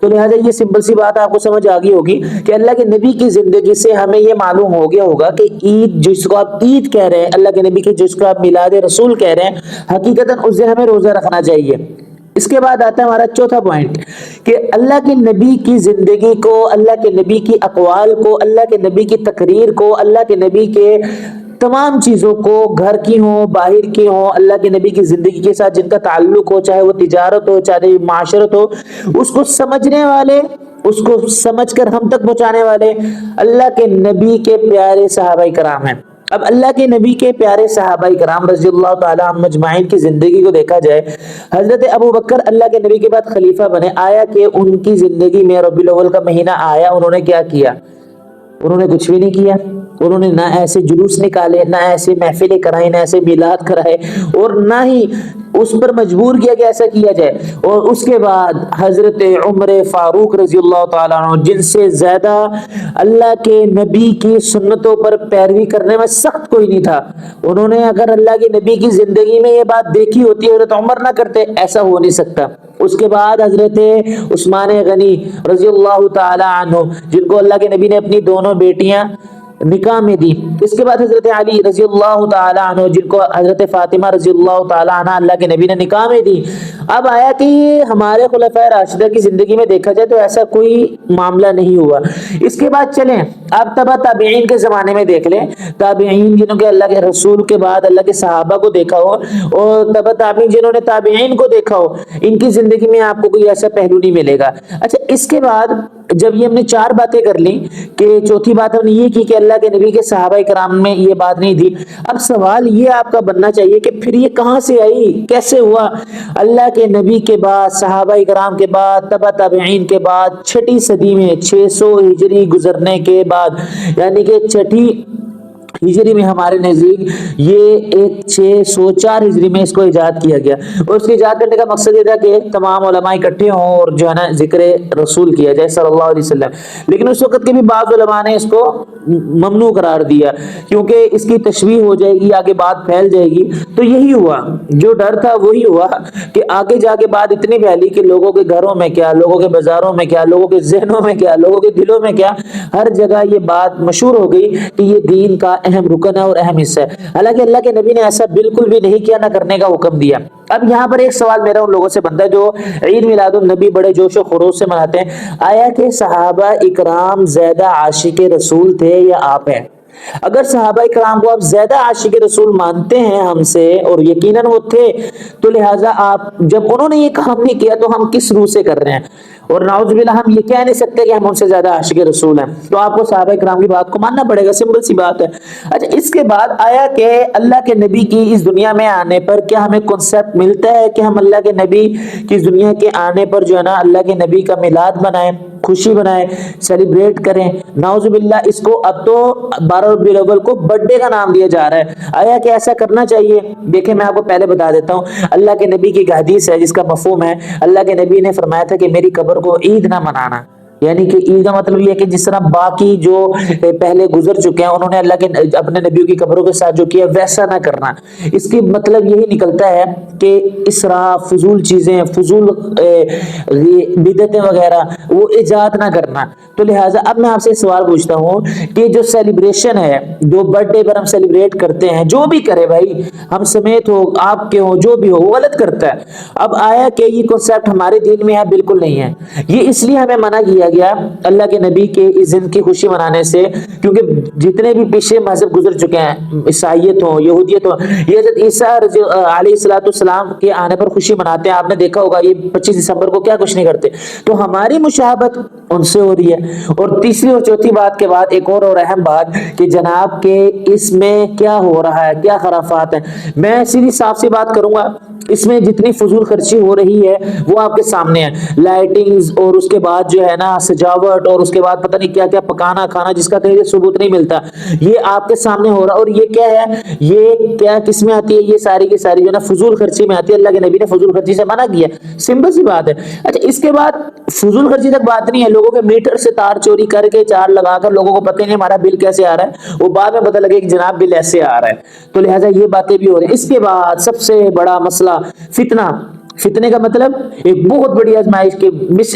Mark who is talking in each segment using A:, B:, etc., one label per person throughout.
A: تو لہٰذا یہ سمپل سی بات آپ کو سمجھ آ گئی ہوگی کہ اللہ کے نبی کی زندگی سے ہمیں یہ معلوم ہو گیا ہوگا کہ عید جس کو آپ عید کہہ رہے ہیں, اللہ کے نبی کے جس کو آپ میلاد رسول کہہ رہے ہیں, حقیقتاً اس دن ہمیں روزہ رکھنا چاہیے. اس کے بعد آتا ہے ہمارا چوتھا پوائنٹ کہ اللہ کے نبی کی زندگی کو, اللہ کے نبی کی اقوال کو, اللہ کے نبی کی تقریر کو, اللہ کے نبی کے تمام چیزوں کو, گھر کی ہوں باہر کی ہوں, اللہ کے نبی کی زندگی کے ساتھ جن کا تعلق ہو, چاہے وہ تجارت ہو چاہے معاشرت ہو, اس کو سمجھنے والے, اس کو سمجھ کر ہم تک پہنچانے والے اللہ کے نبی کے پیارے صحابہ کرام ہیں. اب اللہ کے نبی کے پیارے صحابہ کرام رضی اللہ تعالی عنہم اجمعین کی زندگی کو دیکھا جائے, حضرت ابو بکر اللہ کے نبی کے بعد خلیفہ بنے. آیا کہ ان کی زندگی میں ربیع الاول کا مہینہ آیا, انہوں نے کیا کیا؟ انہوں نے کچھ بھی نہیں کیا. انہوں نے نہ ایسے جلوس نکالے, نہ ایسے محفلیں کرائیں, نہ ایسے میلاد کرائے, اور نہ ہی اس پر مجبور کیا کہ ایسا کیا جائے. اور اس کے بعد حضرت عمر فاروق رضی اللہ تعالیٰ عنہ, جن سے زیادہ اللہ کے نبی کی سنتوں پر پیروی کرنے میں سخت کوئی نہیں تھا, انہوں نے اگر اللہ کے نبی کی زندگی میں یہ بات دیکھی ہوتی, حضرت عمر نہ کرتے, ایسا ہو نہیں سکتا. اس کے بعد حضرت عثمان غنی رضی اللہ تعالی عنہ, جن کو اللہ کے نبی نے اپنی دونوں بیٹیاں نکاح میں دی. اس کے بعد حضرت علی رضی اللہ تعالی عنہ, جن کو حضرت فاطمہ رضی اللہ تعالی عنہ اللہ کے نبی نے نکاح میں دی. اب آیا کہ ہمارے خلفائے راشدہ کی زندگی میں دیکھا جائے تو ایسا کوئی معاملہ نہیں ہوا. اس کے بعد چلیں آپ تبع تابعین کے زمانے میں دیکھ لیں, تابعین جنہوں کے اللہ کے رسول کے بعد اللہ کے صحابہ کو دیکھا ہو, اور تبع تابعین جنہوں نے تابعین کو دیکھا ہو, ان کی زندگی میں آپ کو کوئی ایسا پہلو نہیں ملے گا. اچھا, اس کے بعد جب یہ ہم نے 4 باتیں کر لی, کہ چوتھی بات ہم نے یہ کی کہ اللہ کے نبی کے صحابہ کرام میں یہ بات نہیں تھی. اب سوال یہ آپ کا بننا چاہیے کہ پھر یہ کہاں سے آئی, کیسے ہوا؟ اللہ کے نبی کے بعد, صحابہ کرام کے بعد, تبع تابعین کے بعد, 6ٹھی صدی میں 600 ہجری گزرنے کے بعد, یعنی کہ 6ٹھی ہجری میں ہمارے نزدیک یہ 604 ہجری میں اس کو ایجاد کیا گیا. اور اس کو ایجاد کرنے کا مقصد یہ تھا کہ تمام علماء اکٹھے ہوں اور جو ہے نا ذکر رسول کیا جائے صلی اللہ علیہ وسلم. لیکن اس وقت کے بھی بعض علماء نے اس کو ممنوع قرار دیا, کیونکہ اس کی تشویح ہو جائے گی, آگے بات پھیل جائے گی. تو یہی ہوا, جو ڈر تھا وہی ہوا کہ آگے جا کے بات اتنی پھیلی کہ لوگوں کے گھروں میں کیا, لوگوں کے بازاروں میں کیا, لوگوں کے ذہنوں میں کیا, لوگوں کے دلوں میں کیا, ہر جگہ یہ بات مشہور ہو گئی کہ یہ دین کا اہم رکن ہے اور اہم حصہ ہے. حالانکہ اللہ کے نبی نے ایسا بالکل بھی نہیں کیا, نہ کرنے کا حکم دیا. اب یہاں پر ایک سوال میرا ان لوگوں سے بنتا ہے جو عید میلاد النبی بڑے جوش و خروش سے مناتے ہیں, آیا کہ صحابہ اکرام زیادہ عاشق رسول تھے یا آپ ہیں؟ اگر صحابہ کرام کو آپ زیادہ عاشق رسول مانتے ہیں ہم سے, اور یقیناً وہ تھے, تو لہٰذا آپ جب انہوں نے یہ کام نہیں کیا تو ہم کس روح سے کر رہے ہیں؟ اور نعوذ باللہ ہم یہ کہہ نہیں سکتے کہ ہم ان سے زیادہ عاشق رسول ہیں. تو آپ کو صحابہ کرام کی بات کو ماننا پڑے گا, سمپل سی بات ہے. اچھا, اس کے بعد آیا کہ اللہ کے نبی کی اس دنیا میں آنے پر کیا ہمیں کنسپٹ ملتا ہے کہ ہم اللہ کے نبی کی اس دنیا کے آنے پر جو ہے نا اللہ کے نبی کا میلاد منائیں, خوشی منائیں, سیلیبریٹ کریں؟ نعوذ باللہ اس کو اب تو 12 ربیع الاول کو برتھ ڈے کا نام دیا جا رہا ہے. آیا کہ ایسا کرنا چاہیے؟ دیکھیں میں آپ کو پہلے بتا دیتا ہوں, اللہ کے نبی کی ایک حدیث ہے جس کا مفہوم ہے, اللہ کے نبی نے فرمایا تھا کہ میری قبر کو عید نہ منانا. یعنی کہ عید کا مطلب یہ ہے کہ جس طرح باقی جو پہلے گزر چکے ہیں انہوں نے اللہ کے اپنے نبیوں کی قبروں کے ساتھ جو کیا ویسا نہ کرنا. اس کی مطلب یہی نکلتا ہے کہ اسراف, فضول چیزیں, فضول بدعتیں وغیرہ وہ ایجاد نہ کرنا. تو لہٰذا اب میں آپ سے سوال پوچھتا ہوں کہ جو سیلیبریشن ہے, جو برتھ ڈے پر ہم سیلیبریٹ کرتے ہیں, جو بھی کرے بھائی, ہم سمیت ہو, آپ کے ہو, جو بھی ہو, وہ غلط کرتا ہے. اب آیا کہ یہ کنسپٹ ہمارے دین میں ہے؟ بالکل نہیں ہے. یہ اس لیے ہمیں منع کیا گیا اللہ کے نبی کے اس دن کی خوشی منانے سے, کیونکہ جتنے بھی پیچھے مذہب گزر چکے ہیں, عیسائیت ہو, یہودیت ہو, یہ حضرت عیسیٰ علیہ السلام کے آنے پر خوشی مناتے ہیں. آپ نے دیکھا ہوگا یہ 25 دسمبر کو کیا کچھ نہیں کرتے. تو ہماری مشابہت ان سے ہو رہی ہے. اور تیسری اور چوتھی بات کے بعد ایک اور اہم بات کہ جناب کے اس میں کیا ہو رہا ہے, کیا خرافات ہیں. میں سیدھی صاف سی بات کروں گا, اس میں جتنی فضول خرچی ہو رہی ہے وہ آپ کے سامنے ہے. لائٹنگز, اور اس کے بعد جو ہے نا سجاوٹ, اور اس کے بعد پتہ نہیں کیا کیا پکانا کھانا جس کا کہیں ثبوت نہیں ملتا, یہ آپ کے سامنے ہو رہا. اور یہ کیا ہے, یہ کیا کس میں آتی ہے؟ یہ ساری کی ساری جو ہے نا فضول خرچی میں آتی ہے. اللہ کے نبی نے فضول خرچی سے منع کیا, سمپل سی بات ہے. اچھا, اس کے بعد فضول خرچی تک بات نہیں ہے, لوگوں کے میٹر سے تار چوری کر کے چار لگا کر لوگوں کو پتہ نہیں ہمارا بل کیسے آ رہا ہے, وہ بعد میں پتہ لگے کہ جناب بل ایسے آ رہا ہے. تو لہٰذا یہ باتیں بھی ہو رہی ہیں. اس کے بعد سب سے بڑا مسئلہ فتنہ, فتنے کا مطلب ایک بہت بڑی آزمائش کے مس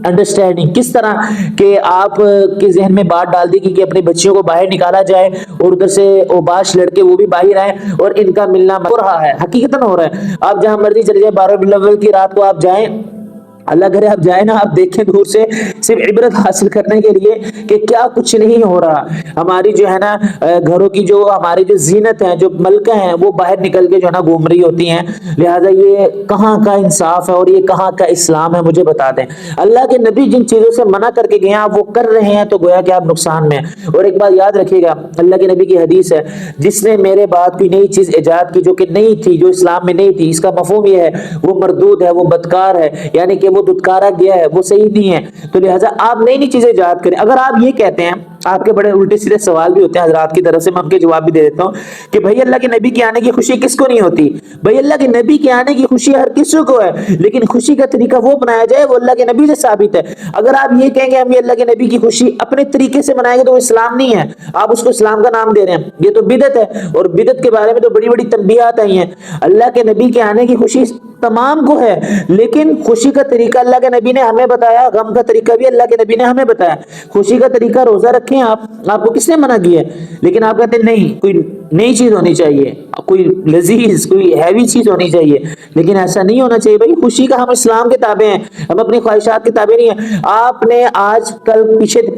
A: انڈرسٹینڈنگ، کس طرح کہ آپ کے ذہن میں بات ڈال دی کہ اپنے بچیوں کو باہر نکالا جائے اور ادھر سے اوباش لڑکے وہ بھی باہر آئے اور ان کا ملنا ہو رہا ہے، حقیقتاً ہو رہا ہے۔ آپ جہاں مرضی چلے جائیں، 12 ربیع الاول کی رات کو آپ جائیں، اللہ کرے آپ جائیں نا، آپ دیکھیں دور سے صرف عبرت حاصل کرنے کے لیے کہ کیا کچھ نہیں ہو رہا۔ ہماری جو ہے نا گھروں کی جو ہماری جو زینت ہے، جو ملکہ ہیں، وہ باہر نکل کے جو ہے نا گھوم رہی ہوتی ہیں۔ لہٰذا یہ کہاں کا انصاف ہے اور یہ کہاں کا اسلام ہے، مجھے بتا دیں۔ اللہ کے نبی جن چیزوں سے منع کر کے گئے ہیں آپ وہ کر رہے ہیں، تو گویا کہ آپ نقصان میں ہیں۔ اور ایک بات یاد رکھیے گا، اللہ کے نبی کی حدیث ہے، جس نے میرے بعد کوئی نئی چیز ایجاد کی جو کہ نہیں تھی، جو اسلام میں نہیں تھی، اس کا مفہوم یہ ہے وہ مردود ہے، وہ بدکار ہے، یعنی کہ وہ دھتکارا گیا ہے، وہ صحیح نہیں ہے۔ تو لہٰذا آپ نئی نئی چیزیں ایجاد کریں۔ اگر آپ یہ کہتے ہیں، آپ کے بڑے الٹے سیدھے سوال بھی ہوتے ہیں حضرات کی طرف سے، میں ان کے جواب بھی دے دیتا ہوں کہ بھائی اللہ کے نبی کے آنے کی خوشی کس کو نہیں ہوتی؟ بھائی اللہ کے نبی کے آنے کی خوشی ہر کسی کو ہے، لیکن خوشی کا طریقہ وہ بنایا جائے وہ اللہ کے نبی سے ثابت ہے۔ اگر آپ یہ کہیں گے ہم یہ اللہ کے نبی کی خوشی اپنے طریقے سے منائیں گے تو وہ اسلام نہیں ہے، آپ اس کو اسلام کا نام دے رہے ہیں، یہ تو بدعت ہے۔ اور بدعت کے بارے میں تو بڑی بڑی تنبیہات آئی ہیں۔ اللہ کے نبی کے آنے کی خوشی تمام کو ہے، لیکن خوشی کا طریقہ اللہ کے نبی نے ہمیں بتایا، غم کا طریقہ بھی اللہ کے نبی نے ہمیں بتایا۔ خوشی کا طریقہ روزہ رکھیں، آپ کو کس نے منع کیا ہے؟ لیکن آپ کہتے ہیں نہیں، کوئی نئی چیز ہونی چاہیے، کوئی لذیذ، کوئی ہیوی چیز ہونی چاہیے، لیکن ایسا نہیں ہونا چاہیے۔ بھائی خوشی کا ہم اسلام کے تابع ہیں، ہم اپنی خواہشات کے تابع نہیں ہیں۔ آپ نے آج کل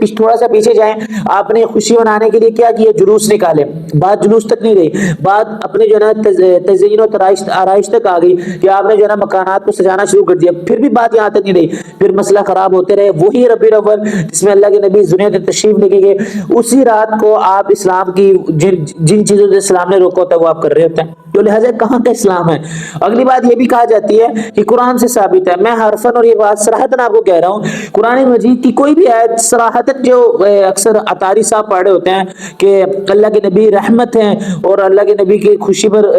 A: تھوڑا سا پیچھے جائیں، آپ نے خوشی منانے کے لیے کیا کیا؟ جلوس نکالے، بات جلوس تک نہیں رہی، بات اپنے جو ہے نا تزئین و آرائش تک آ گئی کہ آپ نے جو ہے نا مکانات کو سجانا شروع کر دیا، پھر بھی بات یہاں تک نہیں رہی، پھر مسئلہ خراب ہوتے رہے۔ وہی ربیع الاول جس میں اللہ کے نبی اس دنیا میں تشریف لے کے گئے، اسی رات کو آپ اسلام کی جن چیزوں سے اسلام نے روکا ہوتا ہے وہ آپ کر رہے ہوتے ہیں، تو لہٰذا کہاں کا اسلام ہے؟ اگلی بات یہ بھی کہا جاتی ہے کہ قرآن سے ثابت ہے، میں حرفاً اور یہ بات صراحتاً آپ کو کہہ رہا ہوں، قرآن مجید کی کوئی بھی آیت صراحتاً، جو اکثر اطاری صاحب پڑھے ہوتے ہیں کہ اللہ کے نبی رحمت ہیں اور اللہ کے نبی کی خوشی پر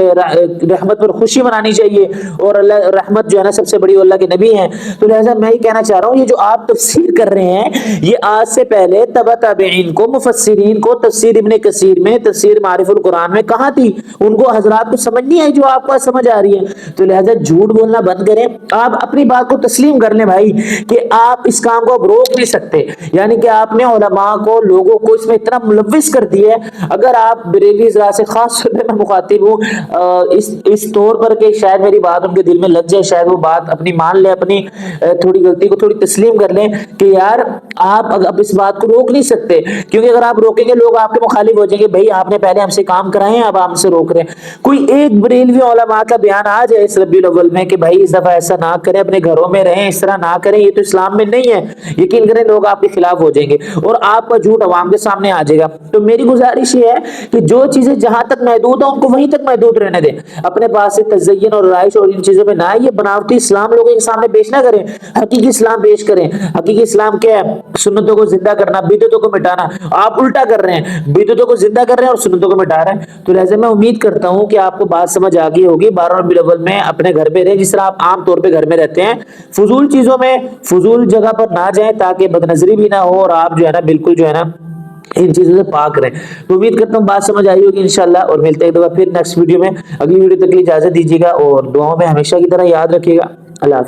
A: رحمت پر خوشی منانی چاہیے اور اللہ رحمت جو ہے نا سب سے بڑی اللہ کے نبی ہیں، تو لہٰذا میں یہ کہنا چاہ رہا ہوں یہ جو آپ تفسیر کر رہے ہیں یہ آج سے پہلے تبع تابعین کو، مفسرین کو تفسیر ابن کثیر میں، تفسیر معارف القرآن میں کہاں تھی؟ ان کو حضرات کو سمجھ نہیں آئی جو آپ کو سمجھ آ رہی ہے۔ تو لہٰذا جھوٹ بولنا بند کریں، آپ اپنی بات کو تسلیم کر لیں بھائی کہ آپ اس کام کو اب روک نہیں سکتے، یعنی کہ آپ نے علماء کو، لوگوں کو اس میں اتنا ملوث کر دیا ہے۔ اگر آپ بریلوی حضرات سے خاص طور پہ میں مخاطب ہوں اس طور پر کہ شاید میری بات ان کے دل میں لگ جائے، شاید وہ بات اپنی مان لیں، اپنی تھوڑی غلطی کو تھوڑی تسلیم کر لیں کہ یار آپ اب اس بات کو روک نہیں سکتے، کیونکہ اگر آپ روکیں گے لوگ آپ کے مخالف ہو جائیں گے، بھائی آپ نے پہلے ہم سے کام کرائے ہیں اب آپ ہم سے روک رہے ہیں۔ کوئی ایک بریلوی علماء کا بیان آ جائے اس ربیع الاول میں کہ بھائی اس دفعہ ایسا نہ کریں، اپنے گھروں میں رہیں، اس طرح نہ کریں، یہ تو اسلام میں نہیں ہے، یقین کریں لوگ آپ کے خلاف ہو جائیں گے اور آپ کا جھوٹ عوام کے سامنے آ جائے گا۔ تو میری گزارش یہ ہے کہ جو چیزیں جہاں تک محدود ہیں ان کو وہیں تک محدود رہنے دیں، اپنے پاس سے تزین اور رائش اور ان چیزوں میں نہ آئے، یہ بناوٹی اسلام لوگوں کے سامنے پیش نہ کریں، حقیقی اسلام پیش کریں۔ حقیقی اسلام کیا ہے؟ سنتوں کو زندہ کرنا، بدعتوں کو مٹانا۔ آپ الٹا کر رہے ہیں، بدعتوں کو زندہ کر رہے ہیں اور سنتوں کو مٹا رہے ہیں۔ تو لہٰذا میں امید کرتا ہوں کہ آپ کو بات سمجھ آ گئی ہوگی۔ 12 ربیع الاول میں اپنے گھر میں رہیں جس طرح آپ عام طور پہ گھر میں رہتے ہیں، فضول چیزوں میں، فضول جگہ پر نہ جائیں تاکہ بدنظری بھی نہ ہو اور آپ جو ہے نا بالکل جو ہے نا ان چیزوں سے پاک رہیں۔ تو امید کرتا ہوں بات سمجھ آئی ہوگی انشاءاللہ، اور ملتے ہیں ایک دفعہ پھر نیکسٹ ویڈیو میں۔ اگلی ویڈیو تک کے لیے اجازت دیجیے گا اور دعاؤں میں ہمیشہ کی طرح یاد رکھیے گا۔ اللہ حافظ۔